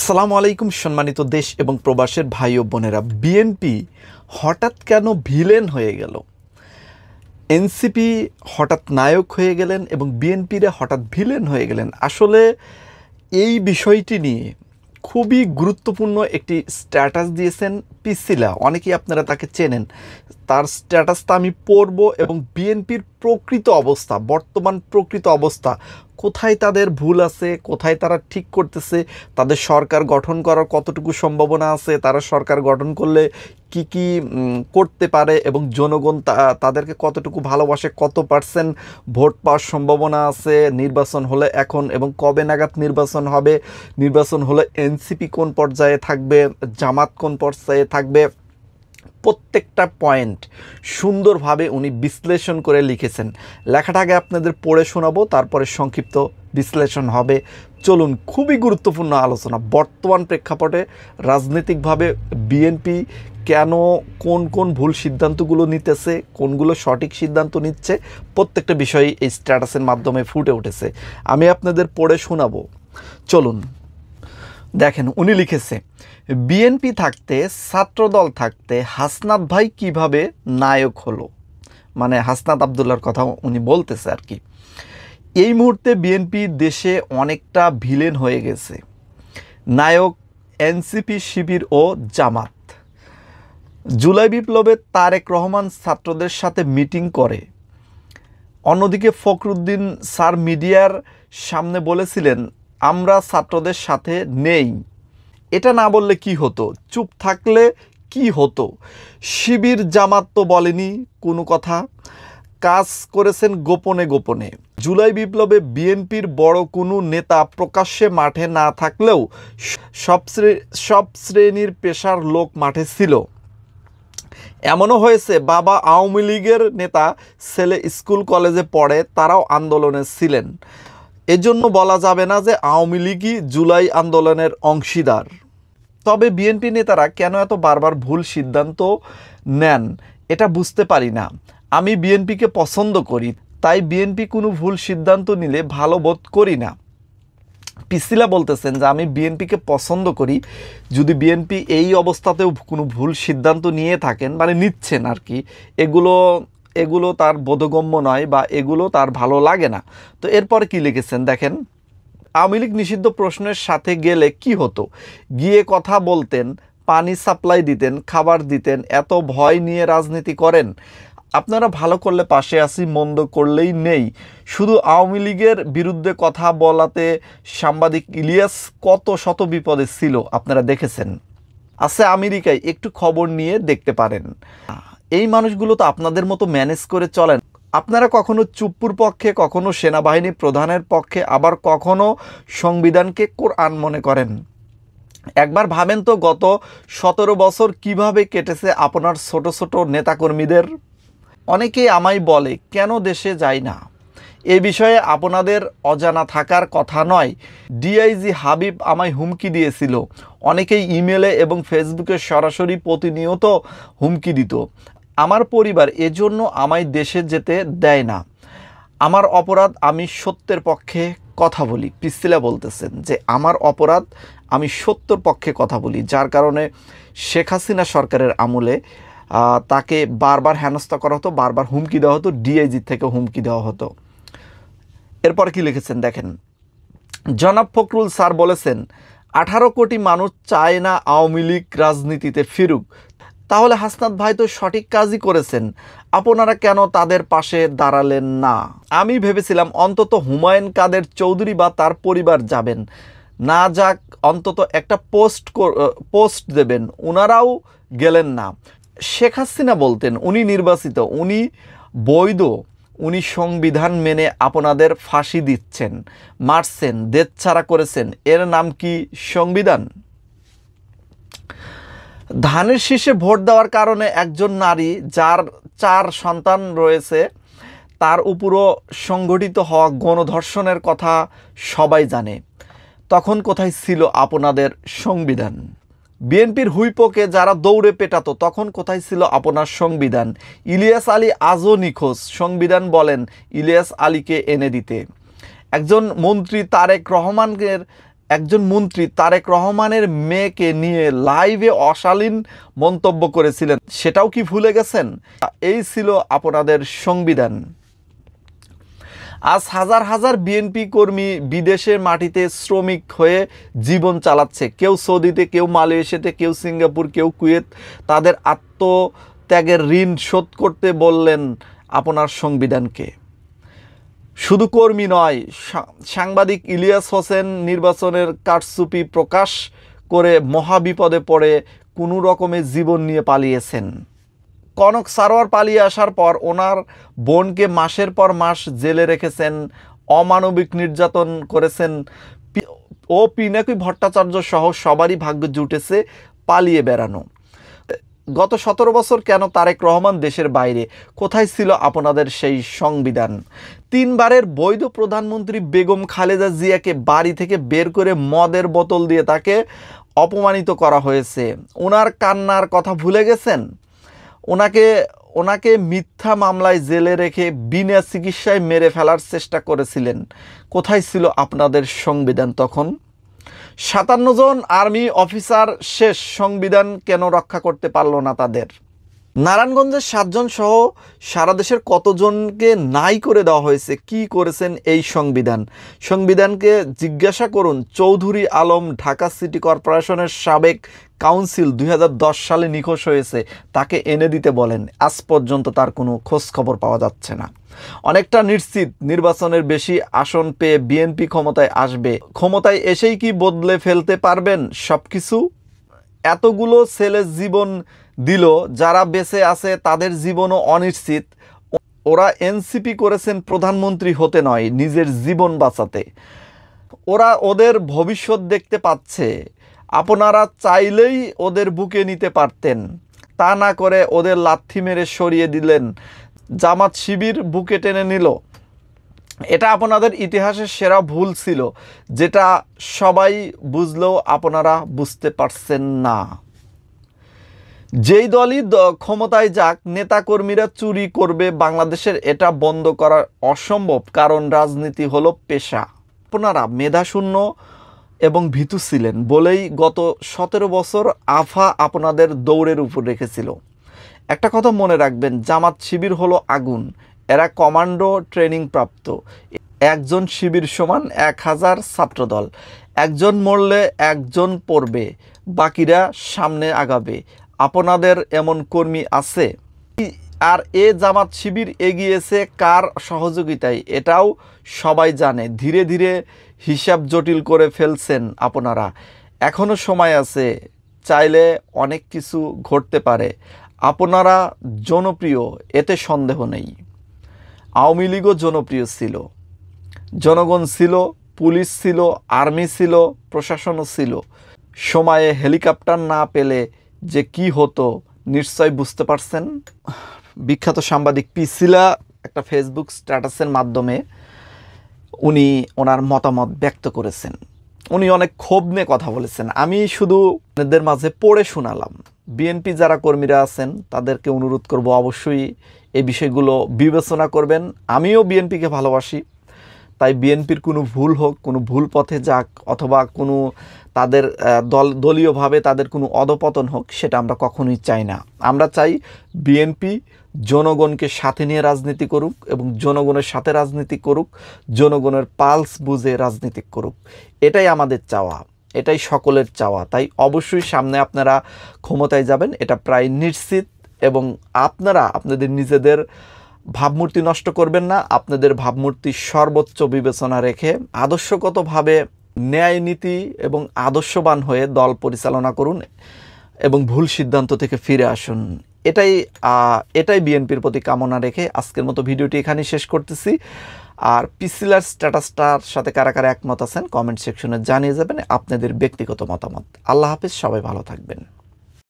আসসালামু আলাইকুম সম্মানিত দেশ এবং প্রবাসের ভাই ও বোনেরা। বিএনপি হঠাৎ কেন ভিলেন হয়ে গেল? এনসিপি হঠাৎ নায়ক হয়ে গেলেন এবং বিএনপিরা হঠাৎ ভিলেন হয়ে গেলেন। আসলে এই বিষয়টি নিয়ে খুবই গুরুত্বপূর্ণ একটি স্ট্যাটাস দিয়েছেন পিসিলা। অনেকেই আপনারা তাকে চেনেন। তার স্ট্যাটাসটা আমি পড়ব এবং বিএনপির প্রকৃত অবস্থা, বর্তমান প্রকৃত অবস্থা, কোথায় তাদের ভুল আছে, কোথায় তারা ঠিক করতেছে, তাদের সরকার গঠন করার কতটুকু সম্ভাবনা আছে, তারা সরকার গঠন করলে কি কি করতে পারে এবং জনগণ তাদেরকে কতটুকু ভালোবাসে, কত পার্সেন্ট ভোট পাওয়ার সম্ভাবনা আছে নির্বাচন হলে এখন, এবং কবে নাগাদ নির্বাচন হবে, নির্বাচন হলে এনসিপি কোন পর্যায়ে থাকবে, জামাত কোন পর্যায়ে থাকবে, প্রত্যেকটা পয়েন্ট সুন্দরভাবে উনি বিশ্লেষণ করে লিখেছেন। লেখাটা আগে আপনাদের পড়ে শোনাবো, তারপরে সংক্ষিপ্ত বিশ্লেষণ হবে। চলুন, খুবই গুরুত্বপূর্ণ আলোচনা। বর্তমান প্রেক্ষাপটে রাজনৈতিকভাবে বিএনপি কেন কোন কোন ভুল সিদ্ধান্তগুলো নিতেছে, কোনগুলো সঠিক সিদ্ধান্ত নিচ্ছে, প্রত্যেকটা বিষয় এই স্ট্যাটাসের মাধ্যমে ফুটে উঠেছে। আমি আপনাদের পড়ে শোনাবো। চলুন দেখেন, উনি লিখেছে, বিএনপি থাকতে, ছাত্রদল থাকতে হাসনাত ভাই কিভাবে নায়ক হলো। মানে হাসনাত আবদুল্লাহর কথা উনি বলতেছে আর কি। এই মুহূর্তে বিএনপি দেশে অনেকটা ভিলেন হয়ে গেছে। নায়ক এনসিপি, শিবির ও জামাত। জুলাই বিপ্লবে তারেক রহমান ছাত্রদের সাথে মিটিং করে। অন্যদিকে ফখরুদ্দিন স্যার মিডিয়ার সামনে বলেছিলেন, আমরা ছাত্রদের সাথে নেই। এটা না বললে কি হতো? চুপ থাকলে কি হতো? শিবির জামাত তো বলেনি কোনো কথা, কাজ করেছেন গোপনে গোপনে। জুলাই বিপ্লবে বিএনপির বড় কোনো নেতা প্রকাশ্যে মাঠে না থাকলেও সব শ্রেণীর পেশার লোক মাঠে ছিল। এমনও হয়েছে, বাবা আওয়ামী লীগের নেতা, ছেলে স্কুল কলেজে পড়ে, তারাও আন্দোলনে ছিলেন। এজন্য বলা যাবে না যে আওয়ামী লীগই জুলাই আন্দোলনের অংশীদার। তবে বিএনপি নেতারা কেন এত বারবার ভুল সিদ্ধান্ত নেন এটা বুঝতে পারি না। আমি বিএনপিকে পছন্দ করি, তাই বিএনপি কোনো ভুল সিদ্ধান্ত নিলে ভালো বোধ করি না। পিসিলা বলতেছেন যে আমি বিএনপিকে পছন্দ করি, যদি বিএনপি এই অবস্থাতেও কোনো ভুল সিদ্ধান্ত নিয়ে থাকেন, মানে নিচ্ছেন আর কি, এগুলো তার বোধগম্য নয় বা এগুলো তার ভালো লাগে না। তো এরপরে কি লিখেছেন দেখেন, আওয়ামী লীগ নিষিদ্ধ প্রশ্নের সাথে গেলে কি হতো? গিয়ে কথা বলতেন, পানি সাপ্লাই দিতেন, খাবার দিতেন, এত ভয় নিয়ে রাজনীতি করেন। আপনারা ভালো করলে পাশে আছি, মন্দ করলেই নেই। শুধু আওয়ামী লীগের বিরুদ্ধে কথা বলাতে সাংবাদিক ইলিয়াস কত শত বিপদে ছিল আপনারা দেখেছেন। আছে আমেরিকায়, একটু খবর নিয়ে দেখতে পারেন। এই মানুষগুলো তো আপনাদের মতো ম্যানেজ করে চলেন। আপনারা কখনো চুপ্পুর পক্ষে, কখনো সেনাবাহিনী প্রধানের পক্ষে, আবার কখনো সংবিধানকে কোরআন মনে করেন। একবার ভাবেন তো, গত 17 বছর কিভাবে কেটেছে আপনার ছোট ছোট নেতাকর্মীদের। অনেকেই আমায় বলে কেন দেশে যাই না। এ বিষয়ে আপনাদের অজানা থাকার কথা নয়। ডিআইজি হাবিব আমায় হুমকি দিয়েছিল। অনেকেই ইমেলে এবং ফেসবুকে সরাসরি প্রতিনিয়ত হুমকি দিত। আমার পরিবার এজন্য আমায় দেশে যেতে দেয় না। আমার অপরাধ, আমি সত্যের পক্ষে কথা বলি। পিসিলা বলতেছেন যে আমার অপরাধ, আমি সত্যের পক্ষে কথা বলি, যার কারণে শেখ হাসিনা সরকারের আমলে তাকে বারবার হেনস্থা করা হতো, বারবার হুমকি দেওয়া হতো, ডিআইজি থেকে হুমকি দেওয়া হতো। এরপর কি লিখেছেন দেখেন, জনাব ফখরুল স্যার বলেছেন 18 কোটি মানুষ চায় না আওয়ামী লীগ রাজনীতিতে ফিরুক। তাহলে হাসনাত ভাই তো সঠিক কাজই করেছেন, আপনারা কেন তাদের পাশে দাঁড়ালেন না? আমি ভেবেছিলাম অন্তত হুমায়ুন কাদের চৌধুরী বা তার পরিবার যাবেন, না যাক অন্তত একটা পোস্ট দেবেন। ওনারাও গেলেন না। শেখ হাসিনা বলতেন উনি নির্বাচিত, উনি বৈধ, উনি সংবিধান মেনে আপনাদের ফাঁসি দিচ্ছেন, মারছেন, দেশছাড়া করেছেন। এর নাম কি সংবিধান? ধানের শীষে ভোট দেওয়ার কারণে একজন নারী যার 4 সন্তান রয়েছে তার উপরও সংঘটিত হওয়া গণধর্ষণের কথা সবাই জানে। তখন কোথায় ছিল আপনাদের সংবিধান? বিএনপির হুইপোকে যারা দৌড়ে পেটাতো, তখন কোথায় ছিল আপনার সংবিধান? ইলিয়াস আলী আজও নিখোঁজ, সংবিধান বলেন ইলিয়াস আলীকে এনে দিতে। একজন মন্ত্রী তারেক রহমানের একজন মন্ত্রী তারেক রহমানের মেয়েকে নিয়ে লাইভে অশালীন মন্তব্য করেছিলেন, সেটাও কি ভুলে গেছেন? এই ছিল আপনাদের সংবিধান। আজ হাজার হাজার বিএনপি কর্মী বিদেশের মাটিতে শ্রমিক হয়ে জীবন চালাচ্ছে, কেউ সৌদিতে, কেউ মালয়েশিয়াতে, কেউ সিঙ্গাপুর, কেউ কুয়েত। তাদের আত্মত্যাগের ঋণ শোধ করতে বললেন আপনার সংবিধানকে। শুধু কর্মী নয়, সাংবাদিক ইলিয়াস হোসেন নির্বাচনের কারচুপি প্রকাশ করে মহাবিপদে পড়ে কোনো রকমে জীবন নিয়ে পালিয়েছেন। কনক সারোয়ার পালিয়ে আসার পর ওনার বোনকে মাসের পর মাস জেলে রেখেছেন, অমানবিক নির্যাতন করেছেন ও পিনাকি ভট্টাচার্য সহ সবারই ভাগ্য জুটেছে পালিয়ে বেড়ানো। গত 17 বছর কেন তারেক রহমান দেশের বাইরে? কোথায় ছিল আপনাদের সেই সংবিধান? 3 বারের বৈধ প্রধানমন্ত্রী বেগম খালেদা জিয়াকে বাড়ি থেকে বের করে মদের বোতল দিয়ে তাকে অপমানিত করা হয়েছে। ওনার কান্নার কথা ভুলে গেছেন? ওনাকে মিথ্যা মামলায় জেলে রেখে বিনা চিকিৎসায় মেরে ফেলার চেষ্টা করেছিলেন। কোথায় ছিল আপনাদের সংবিধান তখন? 57 জন আর্মি অফিসার শেষ, সংবিধান কেন রক্ষা করতে পারল না তাদের? নারায়ণগঞ্জের 7 জন সহ সারা দেশের কতজনকে নাই করে দেওয়া হয়েছে? কি করেছেন এই সংবিধানকে জিজ্ঞাসা করুন। চৌধুরী আলম ঢাকা সিটি কর্পোরেশনের সাবেক কাউন্সিল 2010 সালে নিখোঁজ হয়েছে, তাকে এনে দিতে বলেন। আজ পর্যন্ত তার কোনো খোঁজ খবর পাওয়া যাচ্ছে না। অনেকটা নিশ্চিত নির্বাচনের বেশি আসন পেয়ে বিএনপি ক্ষমতায় আসবে। ক্ষমতায় এসেই কি বদলে ফেলতে পারবেন সব কিছু? এতগুলো ছেলে জীবন দিল, যারা বেঁচে আছে তাদের জীবনও অনিশ্চিত। ওরা এনসিপি করেছেন প্রধানমন্ত্রী হতে নয়, নিজের জীবন বাঁচাতে। ওরা ওদের ভবিষ্যৎ দেখতে পাচ্ছে। আপনারা চাইলেই ওদের বুকে নিতে পারতেন, তা না করে ওদের লাথি মেরে সরিয়ে দিলেন। জামাত শিবির বুকে টেনে নিল। এটা আপনাদের ইতিহাসের সেরা ভুল ছিল, যেটা সবাই বুঝলেও আপনারা বুঝতে পারছেন না। যেই দলই ক্ষমতায় যাক, নেতাকর্মীরা চুরি করবে বাংলাদেশের, এটা বন্ধ করা অসম্ভব, কারণ রাজনীতি হলো পেশা। আপনারা মেধাশূন্য এবং ভীতু ছিলেন বলেই গত 17 বছর আফা আপনাদের দৌড়ের উপর রেখেছিল। একটা কথা মনে রাখবেন, জামাত শিবির হলো আগুন, এরা কমান্ডো ট্রেনিং প্রাপ্ত। একজন শিবির সমান 1000 ছাত্রদল। একজন মরলে একজন পড়বে, বাকিরা সামনে আগাবে। আপনাদের এমন কর্মী আছে? আর জামাত শিবির এগিয়েছে কার সহযোগিতায়, এটাও সবাই জানে। ধীরে ধীরে হিসাব জটিল করে ফেলছেন আপনারা। এখনো সময় আছে, চাইলে অনেক কিছু ঘটতে পারে। আপনারা জনপ্রিয়, এতে সন্দেহ নেই। আওয়ামী লীগও জনপ্রিয় ছিল, জনগণ ছিল, পুলিশ ছিল, আর্মি ছিল, প্রশাসনও ছিল। সময়ে হেলিকপ্টার না পেলে যে কি হতো নিশ্চয় বুঝতে পারছেন। বিখ্যাত সাংবাদিক পিসিলা একটা ফেসবুক স্ট্যাটাসের মাধ্যমে উনি ওনার মতামত ব্যক্ত করেছেন। উনি অনেক ক্ষোভ নিয়ে কথা বলেছেন, আমি শুধু আপনাদের মাঝে পড়ে শোনালাম। বিএনপি যারা কর্মীরা আছেন তাদেরকে অনুরোধ করব, অবশ্যই এই বিষয়গুলো বিবেচনা করবেন। আমিও বিএনপিকে ভালোবাসি, তাই বিএনপির কোনো ভুল হোক, কোনো ভুল পথে যাক, অথবা কোনো তাদের দলীয়ভাবে তাদের কোনো অধপতন হোক, সেটা আমরা কখনোই চাই না। আমরা চাই বিএনপি জনগণকে সাথে নিয়ে রাজনীতি করুক এবং জনগণের সাথে রাজনীতি করুক, জনগণের পালস বুঝে রাজনীতি করুক। এটাই আমাদের চাওয়া, এটাই সকলের চাওয়া। তাই অবশ্যই সামনে আপনারা ক্ষমতায় যাবেন, এটা প্রায় নিশ্চিত। এবং আপনারা আপনাদের নিজেদের ভাবমূর্তি নষ্ট করবেন না। আপনাদের ভাবমূর্তি সর্বোচ্চ বিবেচনা রেখে আদর্শগতভাবে ন্যায় নীতি এবং আদর্শবান হয়ে দল পরিচালনা করুন এবং ভুল সিদ্ধান্ত থেকে ফিরে আসুন। এটাই বিএনপির প্রতি কামনা রেখে আজকের মতো ভিডিওটি এখানেই শেষ করতেছি। আর পিসিলার স্ট্যাটাসটার সাথে কারা কারা একমত আছেন কমেন্ট সেকশনে জানিয়ে যাবেন আপনাদের ব্যক্তিগত মতামত। আল্লাহ হাফেজ, সবাই ভালো থাকবেন।